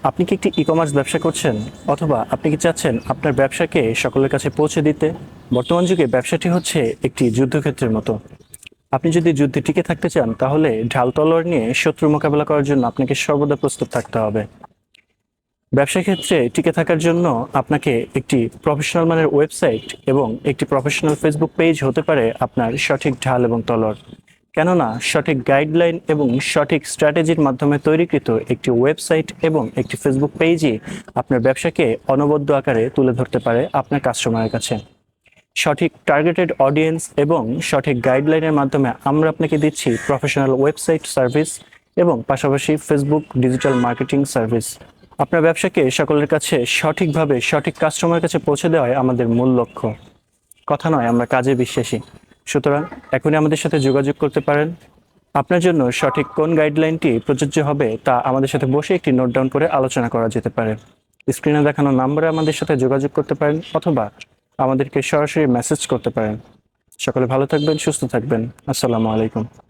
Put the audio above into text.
আপনি কি একটি ই-কমার্স ব্যবসা করছেন, অথবা আপনি কি চাচ্ছেন আপনার ব্যবসাকে সকলের কাছে পৌঁছে দিতে? বর্তমান যুগে ব্যবসাটি হচ্ছে একটি যুদ্ধক্ষেত্রের মতো। আপনি যদি যুদ্ধে টিকে থাকতে চান, তাহলে ঢাল তলোয়ার নিয়ে শত্রু মোকাবেলা করার জন্য আপনাকে সর্বদা প্রস্তুত থাকতে হবে। ব্যবসা ক্ষেত্রে টিকে থাকার জন্য আপনাকে একটি প্রফেশনাল মানের ওয়েবসাইট এবং একটি প্রফেশনাল ফেসবুক পেজ হতে পারে আপনার সঠিক ঢাল এবং তলোয়ার। কেননা সঠিক গাইডলাইন এবং সঠিক স্ট্র্যাটেজির মাধ্যমে তৈরিকৃত একটি ওয়েবসাইট এবং একটি ফেসবুক পেজই আপনার ব্যবসাকে অনবদ্য আকারে তুলে ধরতে পারে আপনার কাস্টমারের কাছে। সঠিক টার্গেটেড অডিয়েন্স এবং সঠিক গাইডলাইনের মাধ্যমে আমরা আপনাকে দিচ্ছি প্রফেশনাল ওয়েবসাইট সার্ভিস এবং পাশাপাশি ফেসবুক ডিজিটাল মার্কেটিং সার্ভিস। আপনার ব্যবসাকে সকলের কাছে সঠিকভাবে সঠিক কাস্টমারের কাছে পৌঁছে দেওয়াই আমাদের মূল লক্ষ্য। কথা নয়, আমরা কাজে বিশ্বাসী। সুতরাং এখনই আমাদের সাথে যোগাযোগ করতে পারেন। আপনার জন্য সঠিক কোন গাইডলাইনটি প্রযোজ্য হবে তা আমাদের সাথে বসে একটি নোট ডাউন করে আলোচনা করা যেতে পারে। স্ক্রিনে দেখানো নম্বরে আমাদের সাথে যোগাযোগ করতে পারেন, অথবা আমাদেরকে সরাসরি মেসেজ করতে পারেন। সকলে ভালো থাকবেন, সুস্থ থাকবেন। আসসালামু আলাইকুম।